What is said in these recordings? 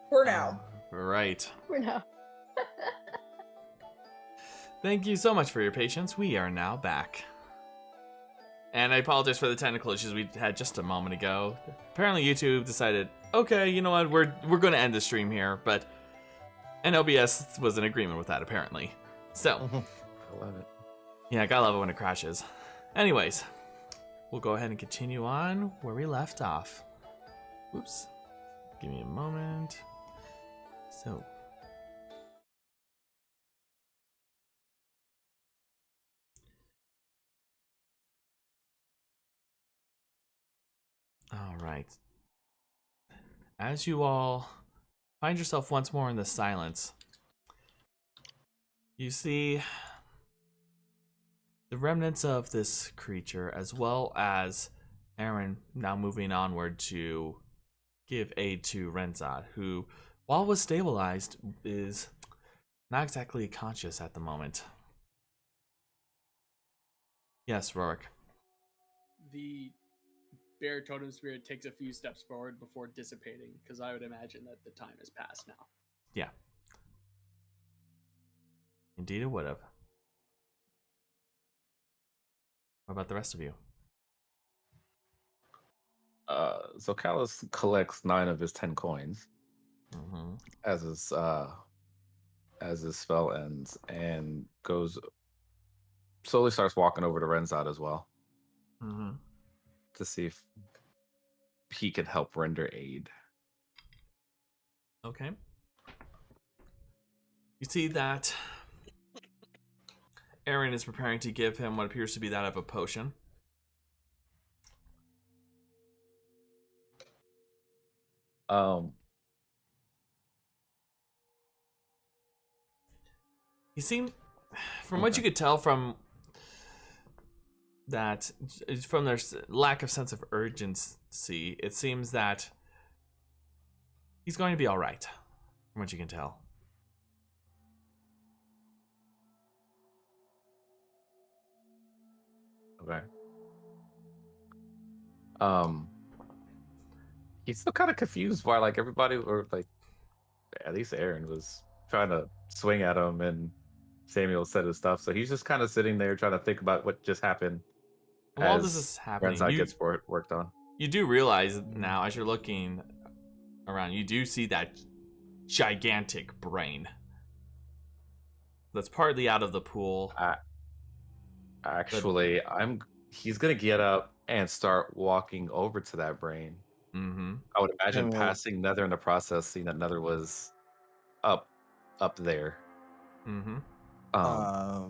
For now. Right. For now. Thank you so much for your patience. We are now back. And I apologize for the technical issues we had just a moment ago. Apparently YouTube decided, okay, you know what, we're going to end the stream here, and OBS was in agreement with that apparently. So, I love it. Yeah, I gotta love it when it crashes. Anyways, we'll go ahead and continue on where we left off. Oops. Give me a moment. So. All right. As you all find yourself once more in the silence, you see the remnants of this creature, as well as Aaron now moving onward to give aid to Renzad, who, while was stabilized, is not exactly conscious at the moment. Yes, Roric. The bear totem spirit takes a few steps forward before dissipating, because I would imagine that the time has passed now. Yeah. Indeed it would have. What about the rest of you? Zokalis collects 9 of his 10 coins as his spell ends, and slowly starts walking over to Renzad as well to see if he can help render aid. Okay. You see that Aaron is preparing to give him what appears to be that of a potion. He seemed, from what you could tell from their lack of sense of urgency, it seems that he's going to be all right, from what you can tell. Okay. He's still kind of confused why, like, everybody, or like at least Aaron, was trying to swing at him, and Samuel said his stuff. So he's just kind of sitting there trying to think about what just happened. While this is happening, gets worked on. You do realize now, as you're looking around, you do see that gigantic brain that's partly out of the pool. Actually, he's gonna get up and start walking over to that brain. I would imagine passing Nether in the process, seeing that Nether was up there.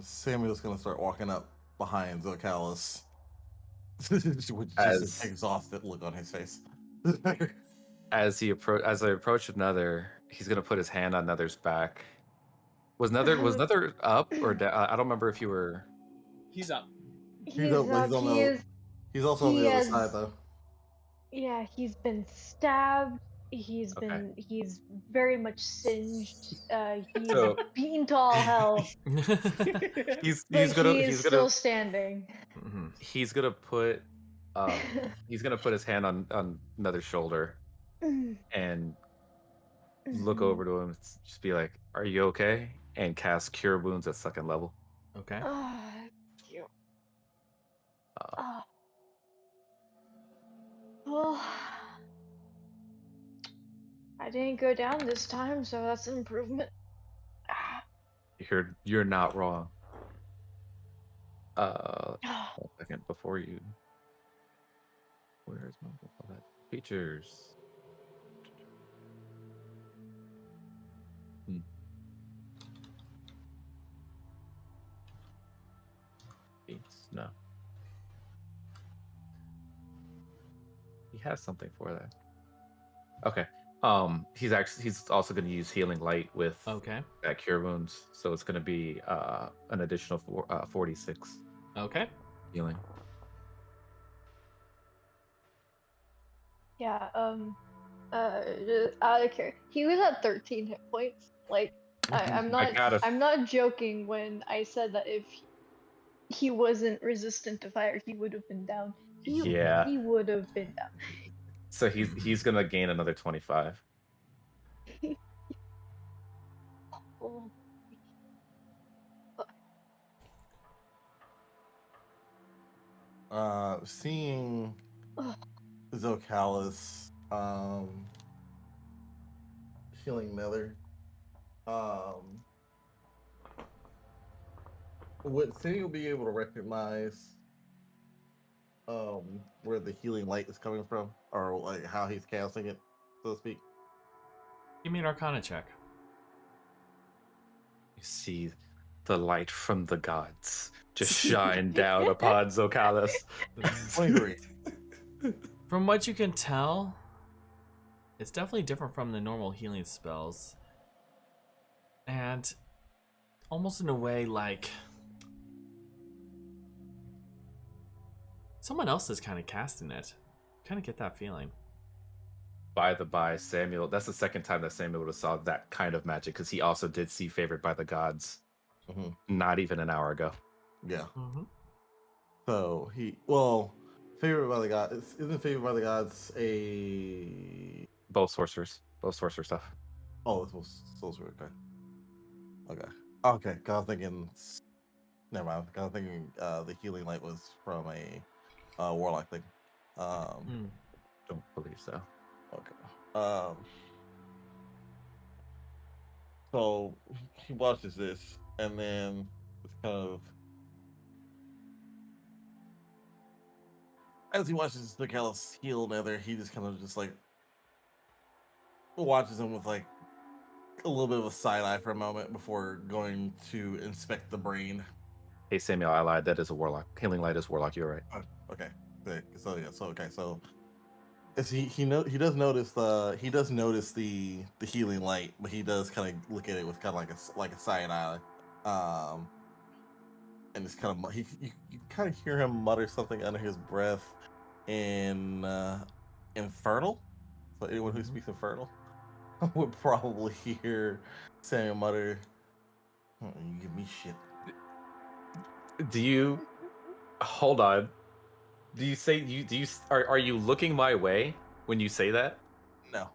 Samuel's gonna start walking up behind Zokalis, with just an exhausted look on his face. As they approach Nether, he's gonna put his hand on Nether's back. Was Nether up or down? I don't remember if you were. He's up. He's up. He's also on the other side, though. Yeah, he's been stabbed. He's very much singed. He's beaten to all hell. he's still standing. He's gonna put his hand on Nether's shoulder and look over to him, just be like, "Are you okay?" and cast Cure Wounds at 2nd level. Okay. Well, I didn't go down this time, so that's an improvement. You're not wrong. 1 second before you. Where's my features? No. He has something for that. Okay. He's also going to use Healing Light with that Cure Wounds, so it's going to be an additional 46. Okay. Healing. Yeah. Out of care. He was at 13 hit points. Like, I'm not joking when I said that if he wasn't resistant to fire, he would have been down. He would have been down. So he's gonna gain another 25. Oh. Seeing Zokalis, healing Nether, would Samuel be able to recognize where the healing light is coming from, or like how he's casting it, so to speak? Give me an Arcana check. You see the light from the gods just shine down upon Zokalis. 23. From what you can tell, it's definitely different from the normal healing spells. And almost in a way like someone else is kind of casting it. Kind of get that feeling. By the by, Samuel, that's the second time that Samuel would have saw that kind of magic, because he also did see Favored by the Gods not even an hour ago. Yeah. So Favored by the Gods, isn't Favored by the Gods a... Both sorcerers stuff. Oh, it's sorcerer, okay. I was thinking, never mind. I was thinking the healing light was from a warlock thing. Don't believe so. Okay. So he watches this, and then it's kind of, as he watches Zokalis heal Nether, he just kind of just like watches him with like a little bit of a side eye for a moment before going to inspect the brain. Hey Samuel, I lied. That is a warlock. Healing light is warlock. You're right. Oh, okay. So he does notice the healing light, but he does kind of look at it with kind of like a side eye, and it's kind of you kind of hear him mutter something under his breath in infernal. So anyone who speaks infernal would probably hear Samuel mutter, "You give me shit." Do you hold on? Do you say are you looking my way when you say that? No.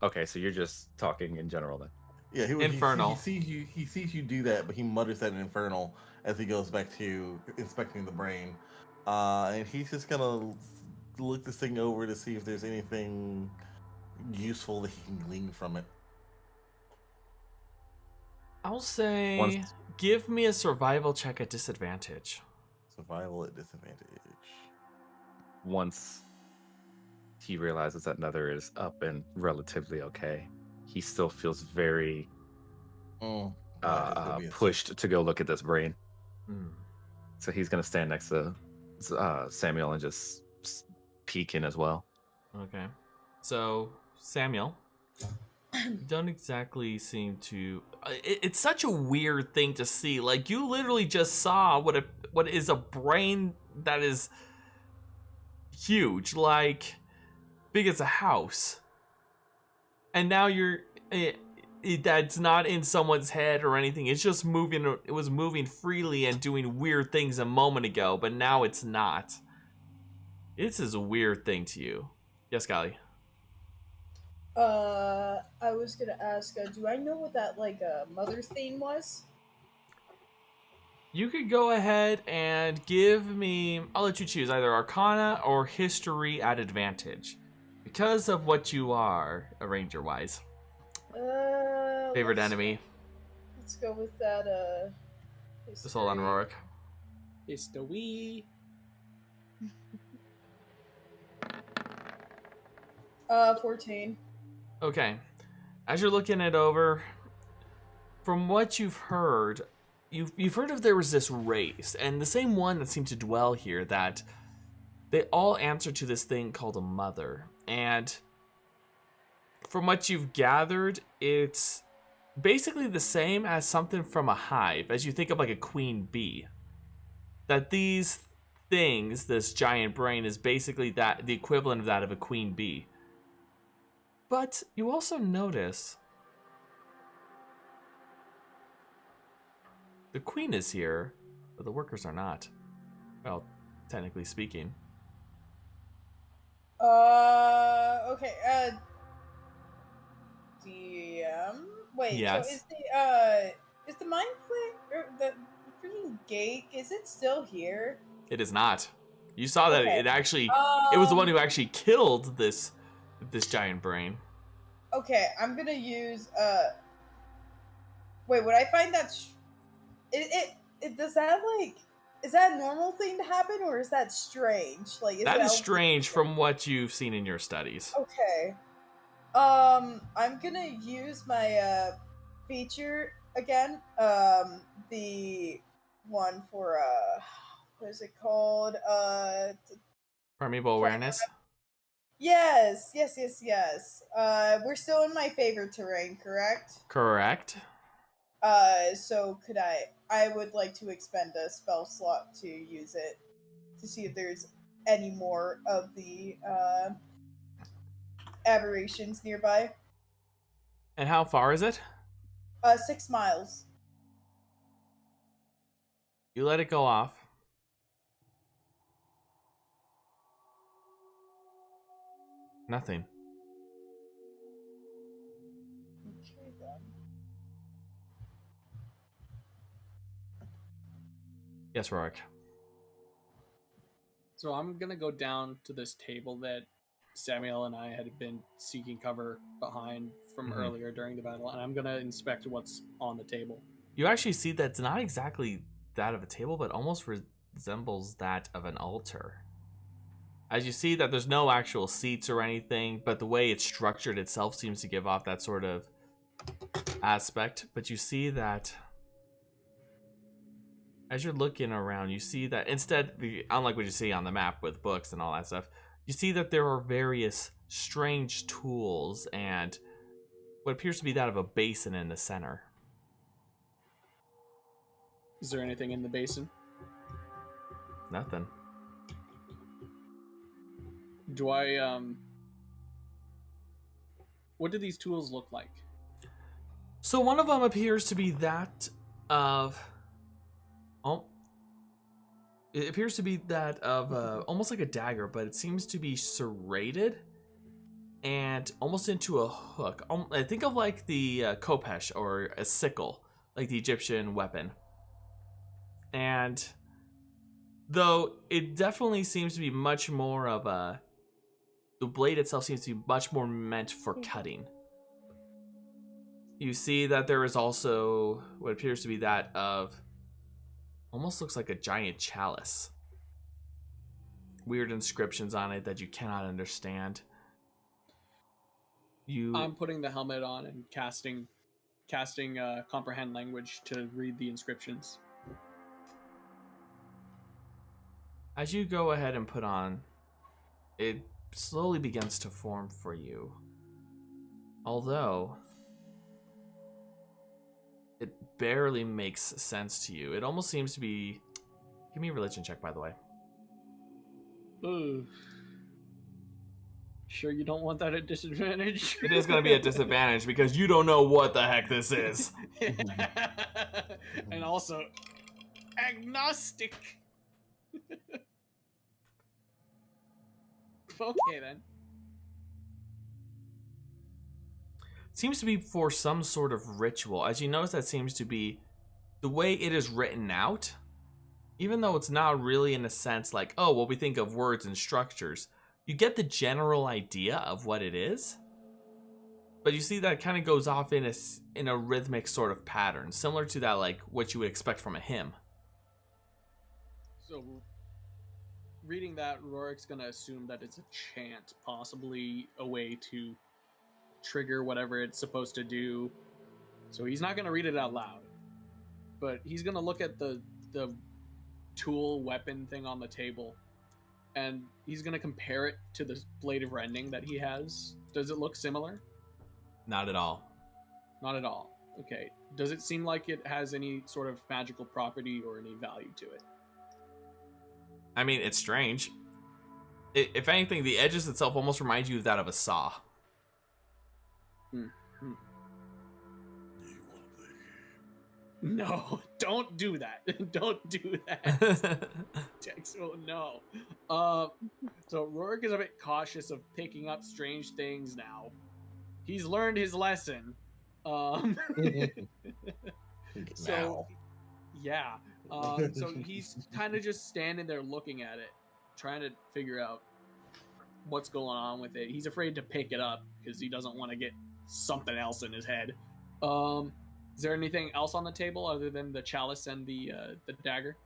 Okay, so you're just talking in general then. Yeah, infernal. He sees you do that, but he mutters that in infernal as he goes back to inspecting the brain, and he's just gonna look this thing over to see if there's anything useful that he can glean from it. I'll say, give me a survival check at disadvantage. Survival at disadvantage. Once he realizes that Nether is up and relatively okay, he still feels very pushed to go look at this brain. So he's gonna stand next to Samuel and just peek in as well. Okay. So Samuel, you don't exactly seem to. It's such a weird thing to see. Like, you literally just saw what is a brain that is huge, like big as a house, and now you're that's not in someone's head or anything. It's just moving. It was moving freely and doing weird things a moment ago, but now it's not. This is a weird thing to you. Yes, Gali. I was gonna ask, do I know what that, mother theme was? You could go ahead and give me, I'll let you choose either Arcana or History at advantage. Because of what you are, ranger-wise. Favorite enemy. Let's go with that, Just hold on, Roric. It's the Wii. 14. Okay. As you're looking it over, from what you've heard, you've heard if there was this race, and the same one that seemed to dwell here, that they all answer to this thing called a mother. And from what you've gathered, it's basically the same as something from a hive, as you think of like a queen bee. That these things, this giant brain, is basically the equivalent of that of a queen bee. But you also notice the queen is here, but the workers are not. Well, technically speaking. Okay, DM, Wait, Yes. so is the Mindflayer, the freaking gate, is it still here? It is not. You saw that Okay. it actually, it was the one who actually killed this giant brain. Okay, I'm gonna use, wait, would I find that, it does that, like, is that a normal thing to happen, or is that strange? Like, That is strange from what you've seen in your studies. Okay. I'm gonna use my, feature again, the one for, what is it called? Permeable Awareness? Yes. We're still in my favorite terrain, correct? Correct. So could I would like to expend a spell slot to use it to see if there's any more of the, aberrations nearby. And how far is it? 6 miles. You let it go off. Nothing. Okay, then. Yes, Roric. So I'm gonna go down to this table that Samuel and I had been seeking cover behind from earlier during the battle, and I'm gonna inspect what's on the table. You actually see that it's not exactly that of a table, but almost resembles that of an altar. As you see that there's no actual seats or anything, but the way it's structured itself seems to give off that sort of aspect. But you see that as you're looking around, you see that instead, unlike what you see on the map with books and all that stuff, you see that there are various strange tools and what appears to be that of a basin in the center. Is there anything in the basin? Nothing. Do I, what do these tools look like? So one of them appears to be that of... It appears to be that of almost like a dagger, but it seems to be serrated and almost into a hook. I think of like the khopesh or a sickle, like the Egyptian weapon. And though it definitely seems to be much more of a... The blade itself seems to be much more meant for cutting. You see that there is also what appears to be that of... Almost looks like a giant chalice. Weird inscriptions on it that you cannot understand. I'm putting the helmet on and casting comprehend language to read the inscriptions. As you go ahead and put on, it slowly begins to form for you. Although it barely makes sense to you. It almost seems to be... Give me a religion check, by the way. Ooh. Sure you don't want that at disadvantage? It is going to be a disadvantage because you don't know what the heck this is. And also, agnostic. Okay, then. Seems to be for some sort of ritual. As you notice, that seems to be the way it is written out. Even though it's not really in a sense like, oh, well, we think of words and structures. You get the general idea of what it is. But you see that it kind of goes off in a rhythmic sort of pattern. Similar to that, like, what you would expect from a hymn. So, reading that, Roric's going to assume that it's a chant. Possibly a way to trigger whatever it's supposed to do. So he's not going to read it out loud. But he's going to look at the tool weapon thing on the table. And he's going to compare it to the blade of rending that he has. Does it look similar? Not at all. Not at all. Okay. Does it seem like it has any sort of magical property or any value to it? I mean, it's strange. If anything, the edges itself almost remind you of that of a saw. No, don't do that. Don't do that. Teksuo, no. So Roric is a bit cautious of picking up strange things now. He's learned his lesson. So, yeah. So he's kind of just standing there looking at it, trying to figure out what's going on with it. He's afraid to pick it up because he doesn't want to get something else in his head. Is there anything else on the table other than the chalice and the dagger?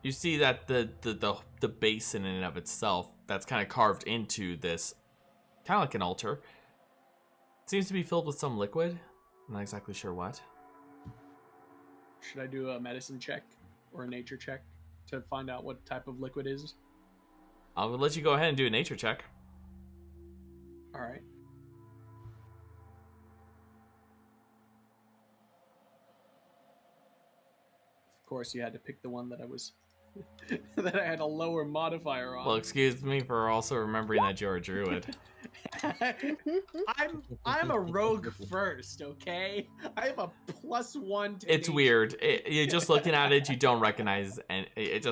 You see that the basin in and of itself that's kind of carved into this, kind of like an altar, seems to be filled with some liquid. I'm not exactly sure what. Should I do a medicine check or a nature check to find out what type of liquid is? I'll let you go ahead and do a nature check. All right. Of course, you had to pick the one that I was that I had a lower modifier on. Well, excuse me for also remembering that you're a druid. I'm a rogue first, okay? I have a +1 to It's nature. weird. You're just looking at it, you don't recognize, and it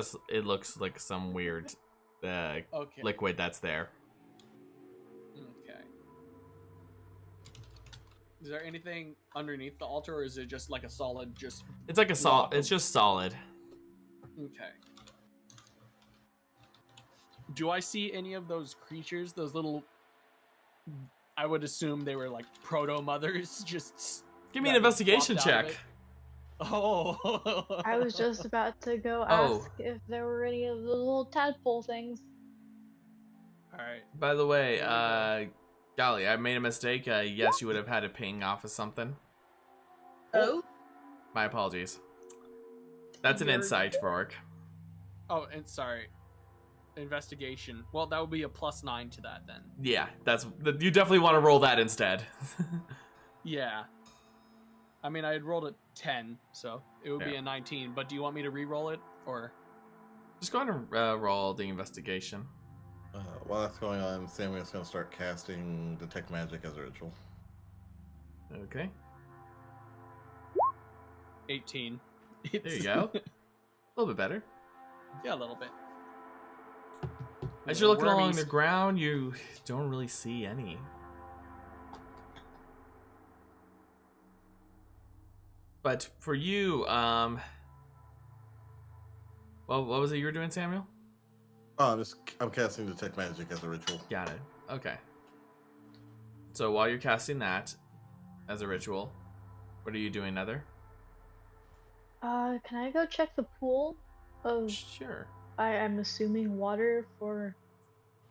looks like some weird Okay. liquid that's there. Okay. Is there anything underneath the altar, or is it just like a solid, just... It's like a solid. It's just solid. Okay. Do I see any of those creatures, those little... I would assume they were like proto-mothers, just... Give me an investigation flopped out of check. it? Oh. I was just about to go ask if there were any of the little tadpole things. Alright. By the way, Gali, I made a mistake. Yes, you would have had a ping off of something. Oh? My apologies. That's an insight, Roric. Oh, and sorry. Investigation. Well, that would be a +9 to that then. Yeah, you definitely want to roll that instead. Yeah. I mean, I had rolled a 10, so it would be a 19. But do you want me to re-roll it, or? Just go ahead and roll the investigation. While that's going on, Samuel's going to start casting Detect Magic as a ritual. Okay. 18. There you go. A little bit better. Yeah, a little bit. As you're looking along the ground, you don't really see any. But for you, well, what was it you were doing, Samuel? Oh, I'm casting Detect Magic as a ritual. Got it. Okay. So while you're casting that as a ritual, what are you doing, Nether? Can I go check the pool of... Sure. I'm assuming water for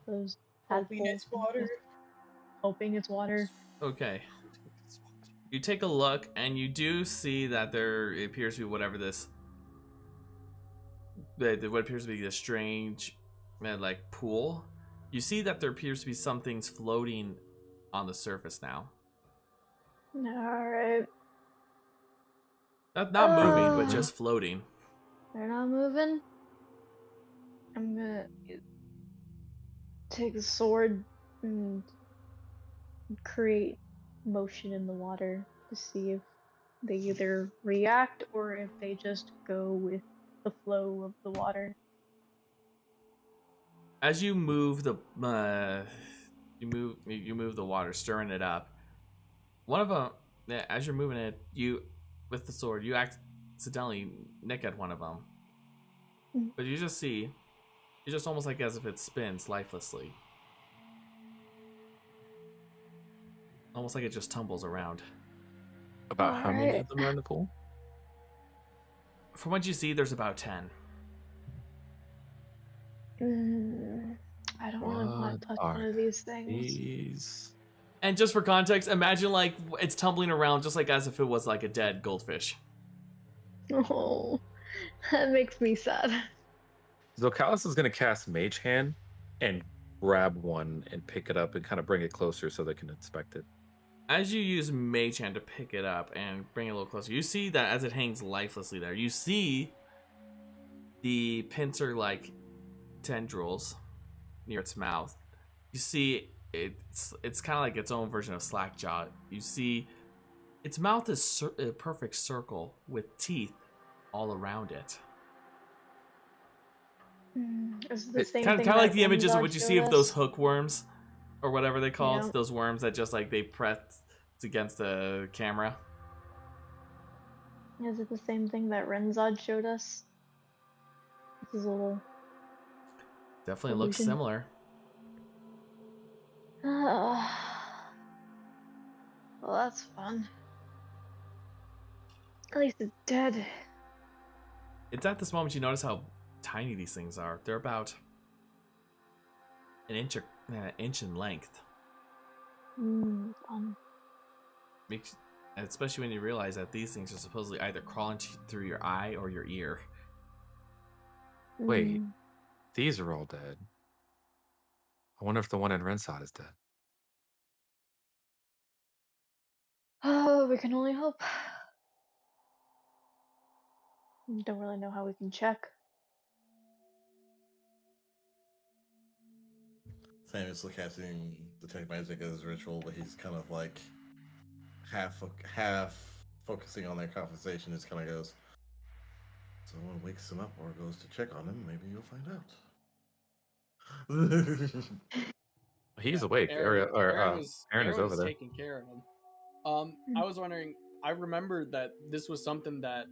those Hoping it's water. Hoping it's water. Okay. You take a look, and you do see that there appears to be whatever this... what appears to be this strange, like, pool. You see that there appears to be some things floating on the surface now. Alright. Not moving, but just floating. They're not moving? I'm gonna take the sword and create motion in the water to see if they either react or if they just go with the flow of the water. As you move the you move the water, stirring it up. One of them, as you're moving it, with the sword, you accidentally nick at one of them. But you just see, it's just almost like as if it spins lifelessly. Almost like it just tumbles around. About how many of them are in the pool? From what you see, there's about 10. I don't really want to touch one of these things. And just for context, imagine like it's tumbling around just like as if it was like a dead goldfish. Oh, that makes me sad. Zokalis is going to cast Mage Hand and grab one and pick it up and kind of bring it closer so they can inspect it. As you use Mage Hand to pick it up and bring it a little closer, you see that as it hangs lifelessly there, you see the pincer-like tendrils near its mouth. You see it's kind of like its own version of Slackjaw. You see its mouth is a perfect circle with teeth all around it. It's the same kind thing of like the that images of MnDark what you see showed of those us. hookworms or whatever they call Yeah. it, those worms that just like they press It's against the camera. Is it the same thing that Renzod showed us? This is a little Definitely looks illusion. similar. Well, that's fun. At least it's dead. It's at this moment you notice how tiny these things are. They're about an inch in length. Fun. Makes, especially when you realize that these things are supposedly either crawling through your eye or your ear. Wait, these are all dead. I wonder if the one in Rensod is dead. Oh, we can only hope. Don't really know how we can check. Sam is still casting detect magic as ritual, but he's kind of like half focusing on their conversation. Just kind of goes. Someone wakes him up or goes to check on him. Maybe you'll find out. He's awake. Aaron is over there. taking care of him. I was wondering. I remembered that this was something that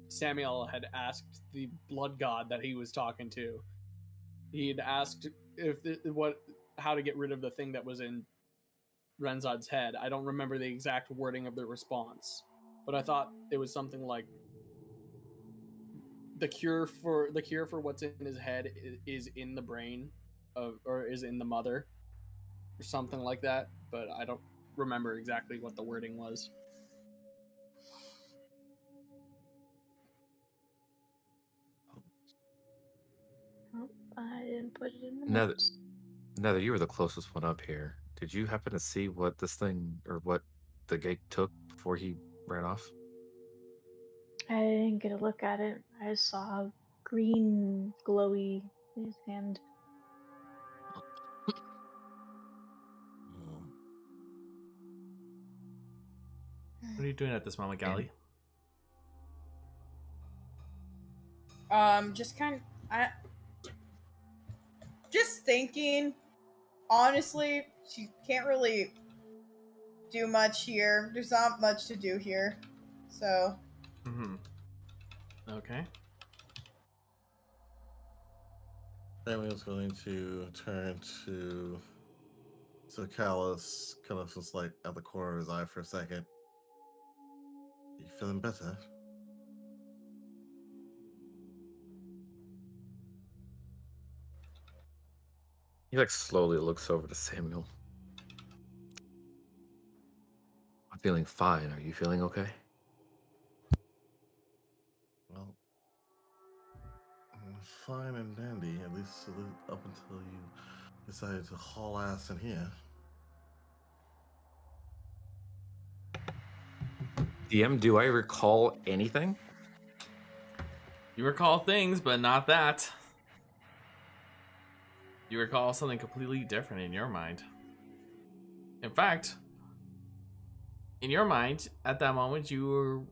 Samuel had asked the blood god that he was talking to. He'd asked how to get rid of the thing that was in Renzod's head. I don't remember the exact wording of the response, but I thought it was something like the cure for what's in his head is in the brain or is in the mother or something like that, but I don't remember exactly what the wording was. Oh, I didn't put it in the Nether, notes. Nether, you were the closest one up here. Did you happen to see what this thing or what the gate took before he ran off? I didn't get a look at it. I just saw a green glowy in his hand. What are you doing at this moment, Gali? Just just thinking. Honestly, she can't really do much here. There's not much to do here, so. Okay. Samuel's going to turn to Zokalis, kind of just like at the corner of his eye for a second. You feeling better? He like slowly looks over to Samuel. I'm feeling fine. Are you feeling okay? Well, fine and dandy, at least up until you decided to haul ass in here. DM, do I recall anything? You recall things, but not that. You recall something completely different in your mind. In fact, in your mind, at that moment, you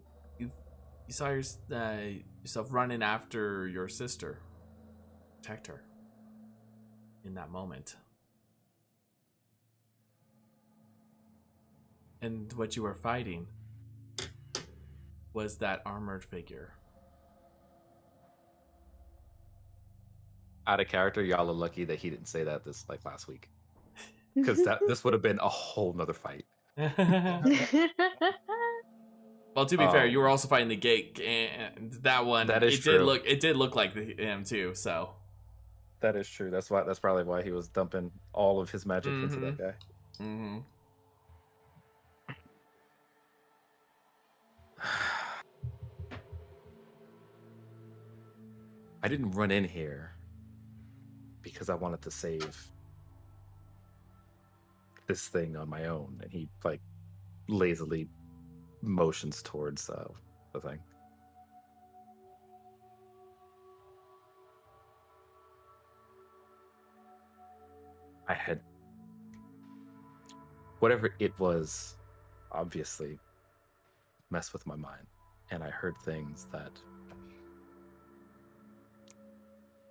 saw yourself running after your sister, protect her. In that moment, and what you were fighting was that armored figure. Out of character, y'all are lucky that he didn't say that this like last week, because this would have been a whole nother fight. Well, to be fair, you were also fighting the gate, and that one That is true. It did look like him too. So that is true. That's probably why he was dumping all of his magic into that guy. Mm-hmm. I didn't run in here because I wanted to save this thing on my own, and he like lazily motions towards the thing. I had whatever it was, obviously messed with my mind, and I heard things that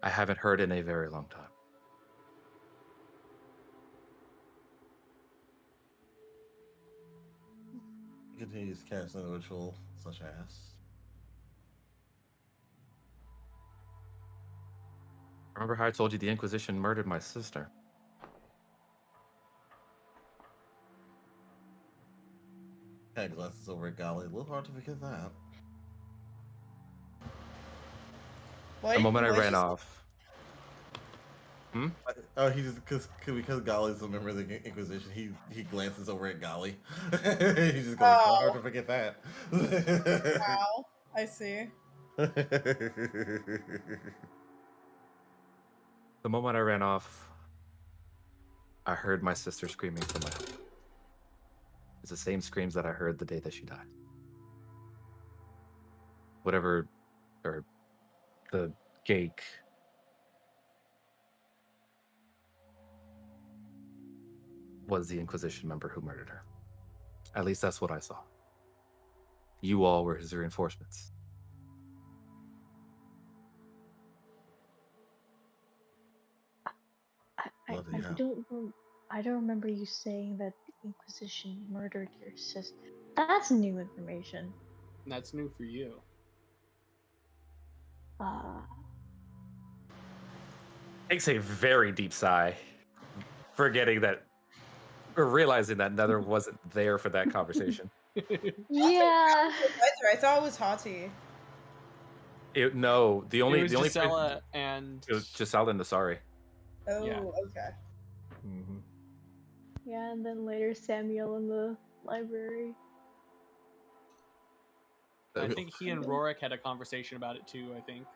I haven't heard in a very long time. continues casting a ritual such as. Remember how I told you the Inquisition murdered my sister? Cat glances over at Gali. A little hard to forget that. What? The moment I what ran you- off. Oh, he just because Gali's a member of the Inquisition. He glances over at Gali. He just goes, Oh. hard to forget that. Wow, I see. The moment I ran off, I heard my sister screaming for my help. It's the same screams that I heard the day that she died. Whatever, or the Gake was the Inquisition member who murdered her. At least that's what I saw. You all were his reinforcements. I don't remember you saying that the Inquisition murdered your sister. That's new information. That's new for you. Takes a very deep sigh, forgetting that, or realizing that Nether wasn't there for that conversation. Yeah. I thought it was Hati. No, the only it was the only Gisela and it was Gisela and Nasari. Oh, Yeah. okay. Mm-hmm. Yeah, and then later Samuel in the library. I think he and Roric had a conversation about it too, I think.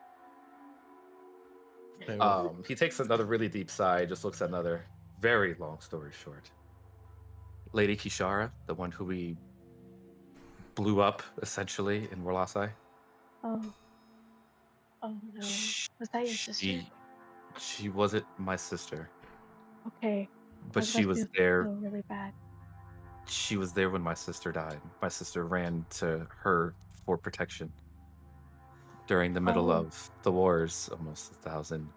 He takes another really deep sigh, just looks at another. Very long story short. Lady Kishara, the one who we blew up, essentially, in Warlasai. Oh. Oh no. Was that your sister? She wasn't my sister. Okay. But she was there. Really bad. She was there when my sister died. My sister ran to her for protection during the middle of the wars almost 1,000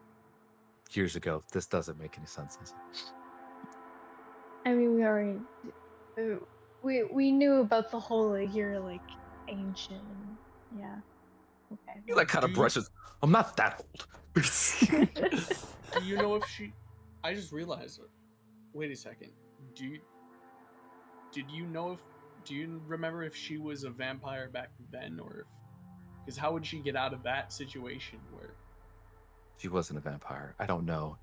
years ago. This doesn't make any sense, does it? I mean, we already we knew about the whole like you're like ancient and yeah. Okay. He like kind of brushes. I'm not that old. Do you know if she? I just realized. Wait a second. Did you know if? Do you remember if she was a vampire back then, or if? Because how would she get out of that situation where? She wasn't a vampire. I don't know,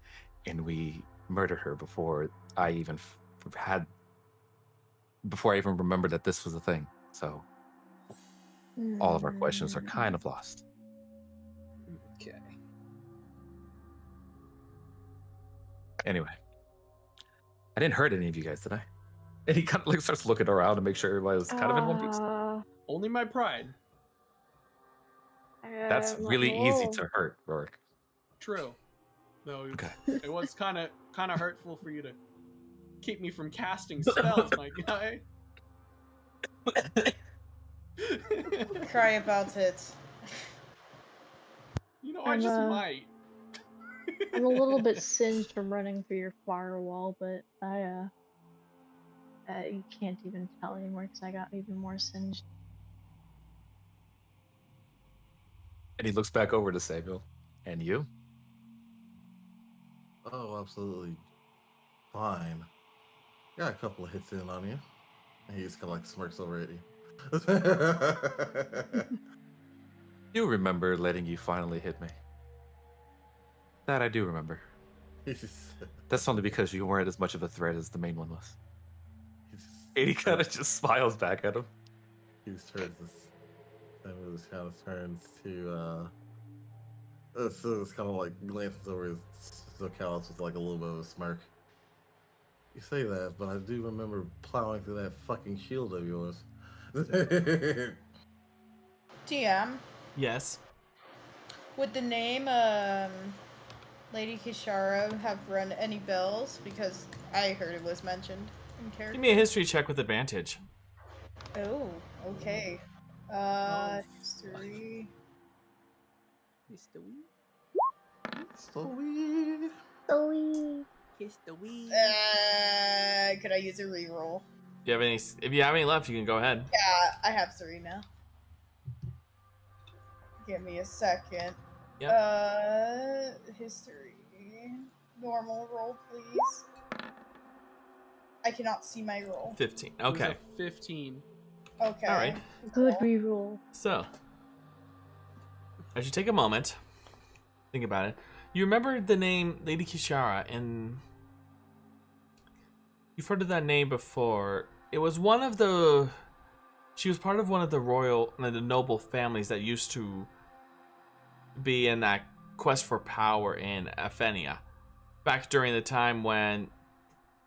and we murdered her before I even before I even remembered that this was a thing. So all of our questions are kind of lost. Okay. Anyway, I didn't hurt any of you guys, did I? And he kind of like starts looking around to make sure everybody was kind of in one piece. Only my pride. That's really easy to hurt, Roric. True. No, Okay. It was kind of hurtful for you to keep me from casting spells, my guy. Cry about it. You know, I just might. I'm a little bit singed from running through your firewall, but you can't even tell anymore because I got even more singed. And he looks back over to Samuel. And you? Oh, absolutely fine. Got a couple of hits in on you. And he just kind of like smirks over at you. You remember letting you finally hit me. That I do remember. That's only because you weren't as much of a threat as the main one was. And he kind of just smiles back at him. He just turns this. Samuel just kind of turns to. So it's kind of like glances over his Zokalis with like a little bit of a smirk. You say that, but I do remember plowing through that fucking shield of yours. TM, Yes. would the name Lady Kishara have run any bells? Because I heard it was mentioned in character. Give me a history check with advantage. Oh, okay. History. Zoe. Could I use a reroll? Do you have any? If you have any left, you can go ahead. Yeah, I have 3 now. Give me a second. History. Normal roll, please. I cannot see my roll. 15. It was Okay. a 15. Okay. All right. Good reroll. So, as you take a moment, think about it. You remember the name Lady Kishara, and you've heard of that name before. It was one of the. She was part of one of the royal, the noble families that used to be in that quest for power in Aphenia, back during the time when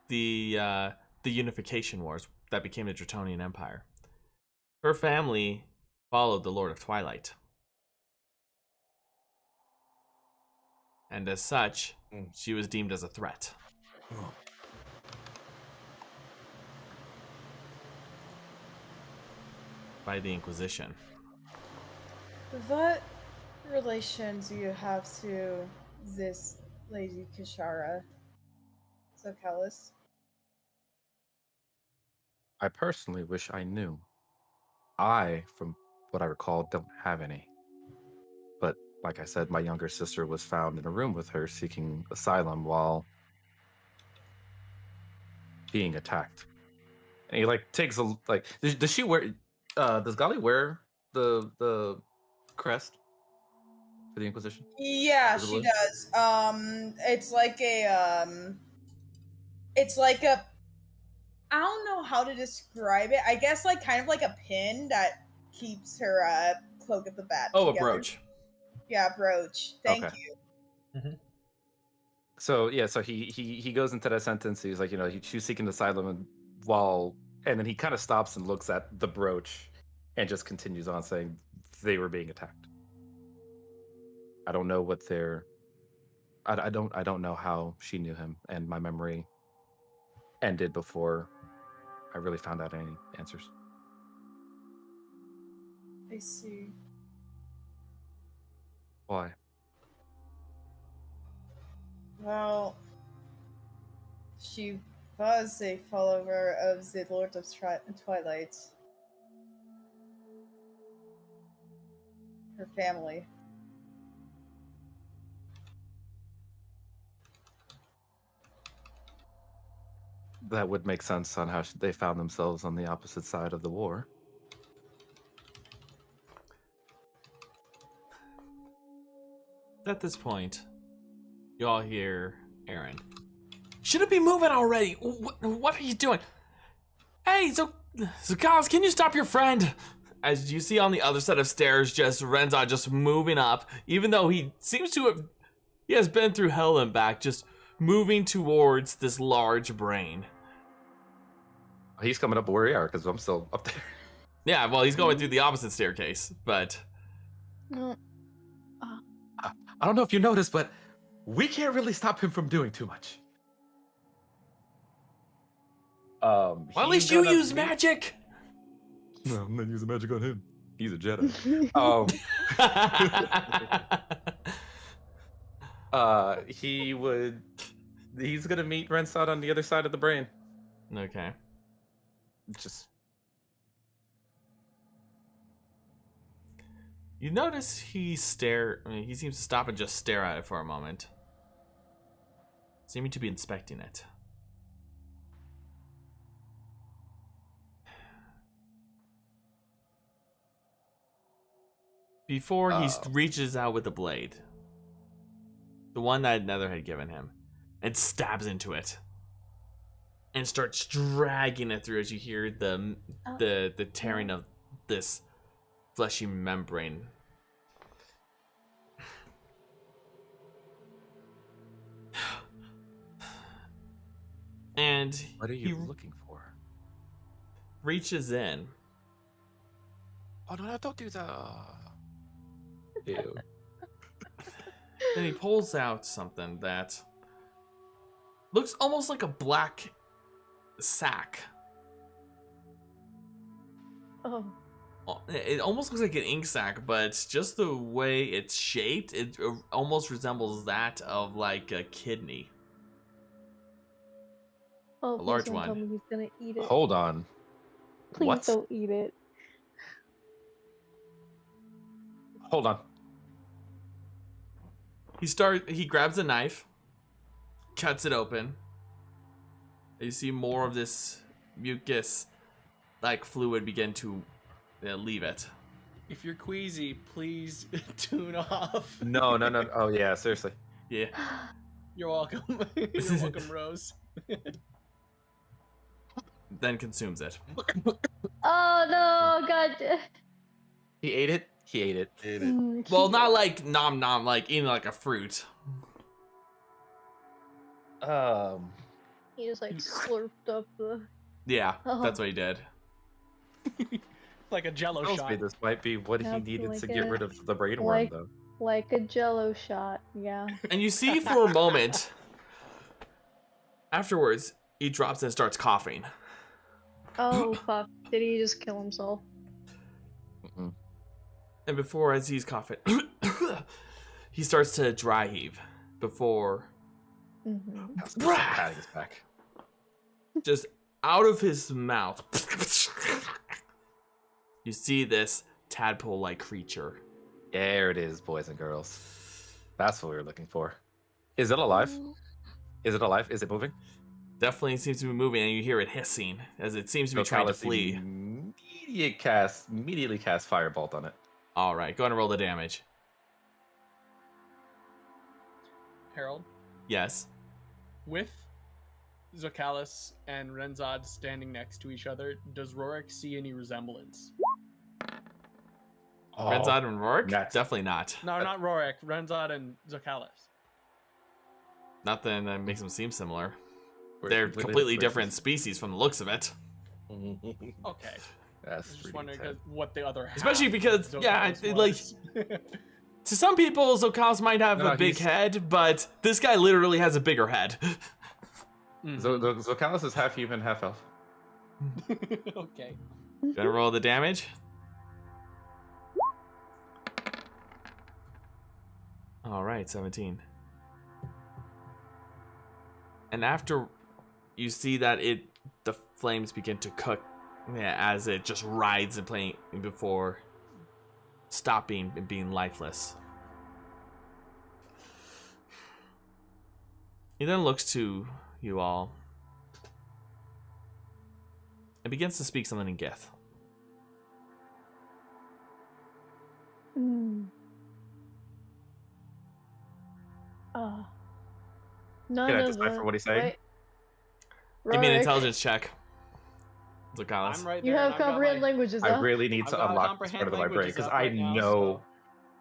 the unification wars that became the Dratonian Empire. Her family followed the Lord of Twilight, and as such, she was deemed as a threat. By the Inquisition. What relation do you have to this Lady Kishara? Zokalis? I personally wish I knew. I, from what I recall, don't have any. But like I said, my younger sister was found in a room with her seeking asylum while being attacked. And he like takes a like. Does she wear? Does Gali wear the crest for the Inquisition? Yeah, Visibly? she does. It's like a I don't know how to describe it. I guess like kind of like a pin that keeps her cloak of the bat. Oh, together. a brooch. Yeah, brooch. Thank Okay. you. Mm-hmm. So yeah, so he goes into that sentence. He's like, she's seeking asylum, and then he kind of stops and looks at the brooch, and just continues on saying they were being attacked. I don't know what their. I don't know how she knew him, and my memory ended before I really found out any answers. I see. Why? Well, she was a follower of the Lord of Twilight. Her family. That would make sense on how they found themselves on the opposite side of the war. At this point, you all hear Aaron. Shouldn't be moving already. What are you doing? Hey, Zokalis, can you stop your friend? As you see on the other side of stairs, just Renza just moving up, even though he seems to have, he has been through hell and back, just moving towards this large brain. He's coming up where we are because I'm still up there. Yeah, well, he's going through the opposite staircase, but I don't know if you noticed, but we can't really stop him from doing too much. well, at least you use magic. No, I'm not using magic on him. He's a Jedi. He's gonna meet Rensod on the other side of the brain. Okay. You notice he seems to stop and just stare at it for a moment, seeming to be inspecting it. Before he reaches out with the blade, the one that Nether had given him, and stabs into it, and starts dragging it through as you hear the tearing of this fleshy membrane. And what are you looking for? Reaches in. Oh no, don't do that. Ew. Then he pulls out something that looks almost like a black sack. Oh. It almost looks like an ink sac, but just the way it's shaped, it almost resembles that of like a kidney. Oh, A please large don't one. tell me he's gonna eat it. Hold on. Please what? don't eat it. Hold on. He grabs a knife, cuts it open. You see more of this mucus like fluid begin to leave it. If you're queasy, please tune off. No. Oh yeah, seriously. Yeah. You're welcome. You're welcome, Rose. Then consumes it. Oh no, God. He ate it. He ate it. Ate it. Well, not like nom nom, like eating like a fruit. He just like slurped up the. Yeah, that's what he did. Like a Jello Tells shot. me this might be what he Yep, needed like to get a- rid of the brainworm, like- though. Like a Jello shot, yeah. And you see for a moment, afterwards, he drops and starts coughing. Oh fuck! Did he just kill himself? Mm-mm. And before, as he's coughing, he starts to dry heave. Before, Mm-hmm. That's patting his back. just out of his mouth, you see this tadpole-like creature. There it is, boys and girls. That's what we were looking for. Is it alive? Is it alive? Is it moving? Definitely seems to be moving, and you hear it hissing as it seems to be trying to Zokalis flee. Immediately cast Firebolt on it. All right, go ahead and roll the damage. Herald, Yes. with Zokalis and Renzad standing next to each other, does Roric see any resemblance? Renzad and Roric? nuts. Definitely not. No, not Roric. Renzad and Zokalis. Nothing that makes them seem similar. We're They're completely different species from the looks of it. Okay. That's Just really wondering sad. what the other half Especially because, of yeah, Zokalis like, was. to some people, Zokalis might have No, a big he's- head, but this guy literally has a bigger head. Mhm. Zokalis is half human, half elf. Okay. Gonna roll the damage. All right, 17. And after you see that the flames begin to cook, yeah, as it just rides and playing before stopping and being lifeless. He then looks to you all and begins to speak something in Gith. Mm. None Can I of decipher what he's saying? Wait. Give me an Roric, intelligence check. Zokalis. I'm right You there. have and I've got comprehend my- languages, I huh? really need I've to got unlock this comprehend part of my brain languages because up I right now, know, so-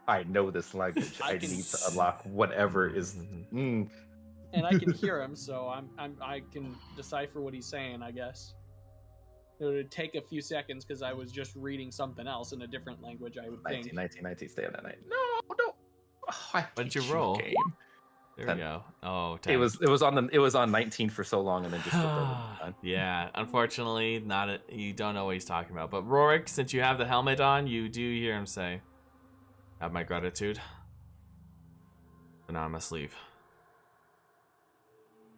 I know this language. I I can need to s- unlock whatever is. Mhm. And I can hear him, so I can decipher what he's saying, I guess. It would take a few seconds because I was just reading something else in a different language, I would think. 19, stay on that night. No. Oh, I What'd hate you roll? game. There 10. we go. Oh, 10. It was on 19 for so long and then just flipped over to 9. Yeah, unfortunately, you don't know what he's talking about. But Roric, since you have the helmet on, you do hear him say, "Have my gratitude. But now I must leave."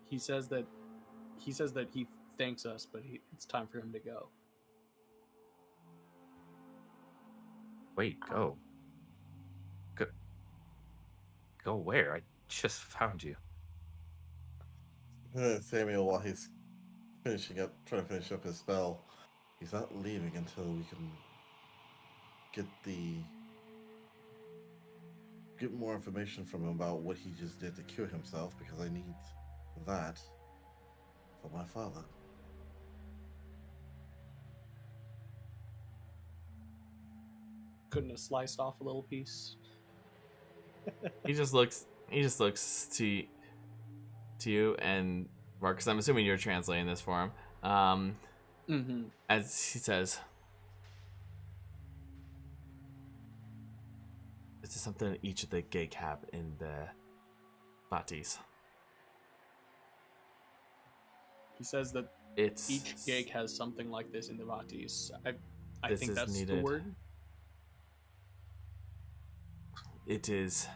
He says that he thanks us, but it's time for him to go. Wait, go. Go where? I just found you. Samuel, while he's trying to finish up his spell, he's not leaving until we can get more information from him about what he just did to cure himself, because I need that for my father. Couldn't have sliced off a little piece. He just looks to you and Marcus. I'm assuming you're translating this for him. Mm-hmm. As he says, "This is something each of the Gig have in their bodies. He says that It's each gig has something like this in the Vatis. I This think is that's the needed. word. It is.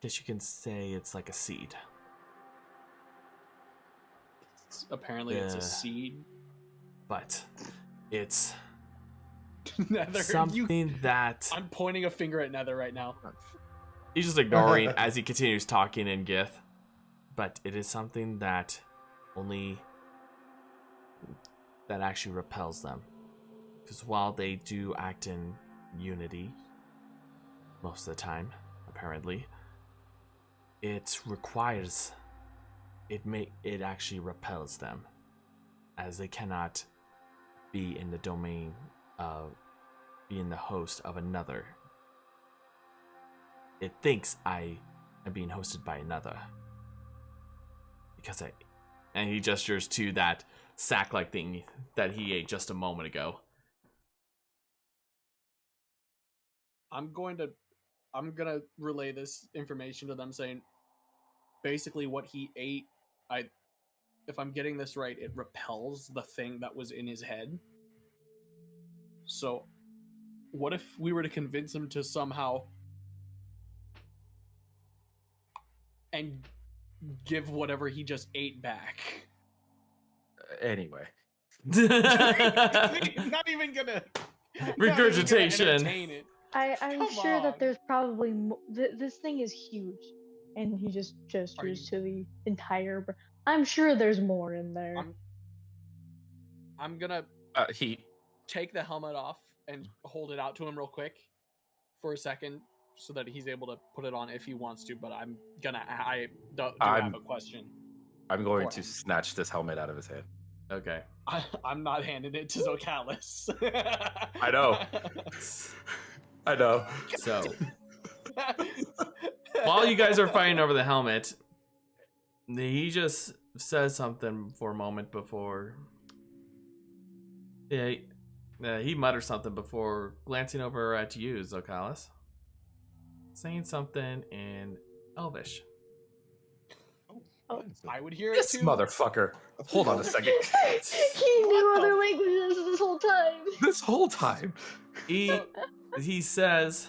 Guess you can say it's like a seed. because apparently it's a Yeah. seed. But it's Nether, something that I'm pointing a finger at Nether right now. he's just ignoring as he continues talking in Gith. But it is something that actually repels them. Because while they do act in unity most of the time, apparently, it actually repels them, as they cannot be in the domain of being the host of another. It thinks I am being hosted by another. And he gestures to that sack-like thing that he ate just a moment ago. I'm gonna relay this information to them, saying basically what he ate, if I'm getting this right, it repels the thing that was in his head. So what if we were to convince him to somehow and give whatever he just ate back? Anyway. Not even gonna Regurgitation. entertain it. I'm Come sure on. that there's probably this thing is huge, and he just gestures to the entire. I'm sure there's more in there. I'm gonna He take the helmet off and hold it out to him real quick for a second, so that he's able to put it on if he wants to. But I do have a question. I'm going For to him. snatch this helmet out of his head. Okay. I'm not handing it to Zokalis. I know. I know. So, while you guys are fighting over the helmet, he just says something for a moment before. Yeah, he mutters something before glancing over at you, Zokalis, saying something in Elvish. Oh. I would hear This it too. motherfucker. Hold on a second. He knew other languages this whole time. This whole time. He says,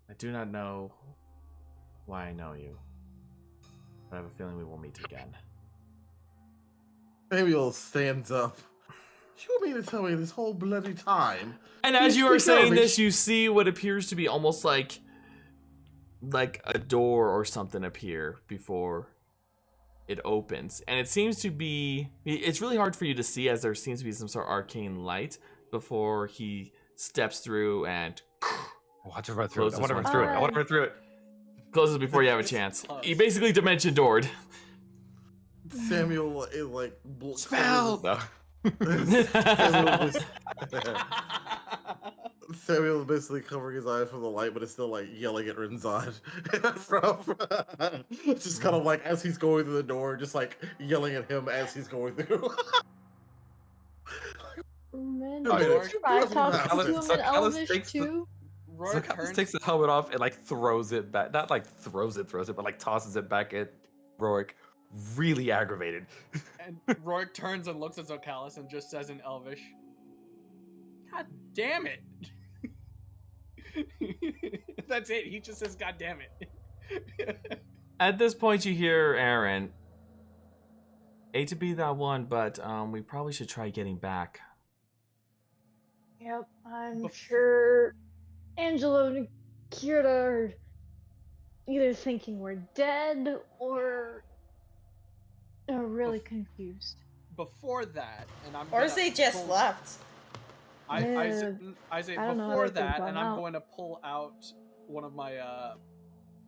I do not know why I know you, but I have a feeling we will meet again. Samuel stands up. You mean to tell me this whole bloody time? And as you are speak saying Elvish? this, you see what appears to be almost like a door or something appear before it opens. And it seems to be, it's really hard for you to see, as there seems to be some sort of arcane light before he steps through and Watch it run through it. I Closes want to run one. through it. I want to run through it. closes before you have a chance. He basically dimension doored. Samuel is like Spell. No. Samuel is basically covering his eyes from the light, but it's still like yelling at Rinzad from just kind of like as he's going through the door, just like yelling at him as he's going through. Man, Oh, did yeah. I talk to Alice- him in Alice Elvish takes the- too? Roric Zokalis turns, takes the helmet off and like throws it back. Not like throws it, but like tosses it back at Roric. Really aggravated. and Roric turns and looks at Zokalis and just says in Elvish, "God damn it!" That's it. He just says, "God damn it." At this point, you hear Aaron. Hate to be that one, but we probably should try getting back. Yep, I'm sure Angelo and Kira are either thinking we're dead or are really confused. Before that, and I'm Or gonna they just pull- left. I say I don't know how before that could've that, gone and I'm out. going to pull out one of my.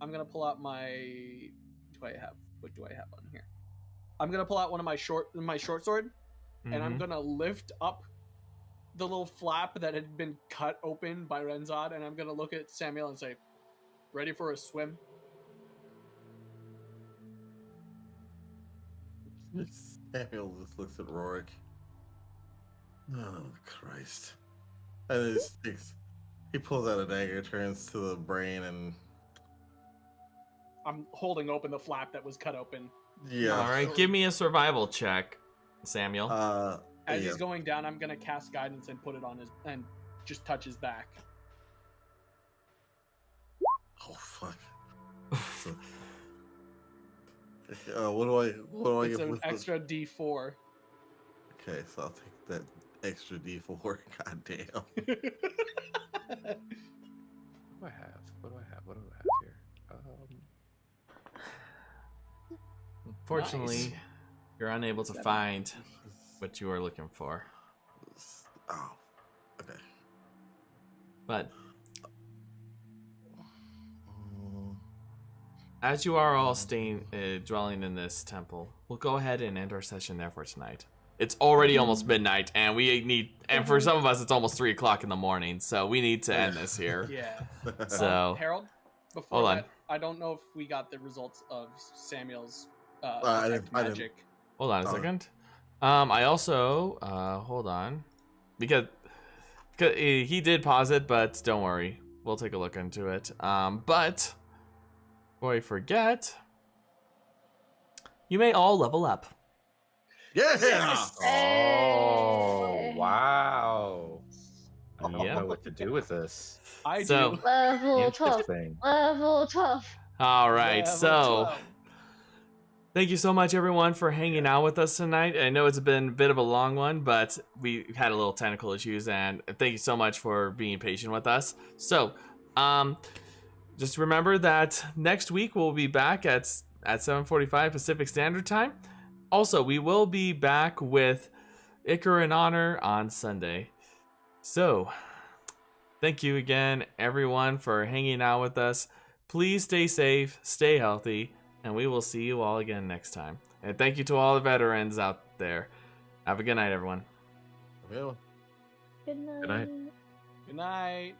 I'm gonna pull out my. What do I have on here? I'm gonna pull out one of my short sword, and I'm Mhm. gonna lift up the little flap that had been cut open by Renzad, and I'm gonna look at Samuel and say, "Ready for a swim?" Samuel just looks at Roric. Oh Christ! And he pulls out a dagger, turns to the brain, and I'm holding open the flap that was cut open. yeah. All right, give me a survival check, Samuel. As yeah. he's going down, I'm gonna cast guidance and put it on his and just touch his back. Oh fuck! What do I It's get an with the- extra D4. Okay, so I'll take that extra D4. God damn. What do I have? What do I have here? Fortunately, Nice. you're unable to find what you are looking for. Oh, okay. But Mm, as you are all staying, dwelling in this temple, we'll go ahead and end our session there for tonight. It's already almost midnight, and and for some of us, it's almost 3 o'clock in the morning, so we need to end this here. Yeah. So, Harold, before hold on. that, I don't know if we got the results of Samuel's I detect didn't- magic. hold on a Oh. second. I also, hold on, because he did pause it, but don't worry, we'll take a look into it. But before I forget, you may all level up. Yeah. Yes! Oh, wow. I don't Yep. know what to do with this. I So- do. Level 12. Interesting. Level 12. All right, Level so 12. thank you so much, everyone, for hanging out with us tonight. I know it's been a bit of a long one, but we had a little technical issues, and thank you so much for being patient with us. So, just remember that next week we'll be back at 7:45 Pacific Standard Time. Also, we will be back with Icar in Honor on Sunday. So, thank you again, everyone, for hanging out with us. Please stay safe, stay healthy, and we will see you all again next time. And thank you to all the veterans out there. Have a good night, everyone. Yeah. Good night. Good night. Good night.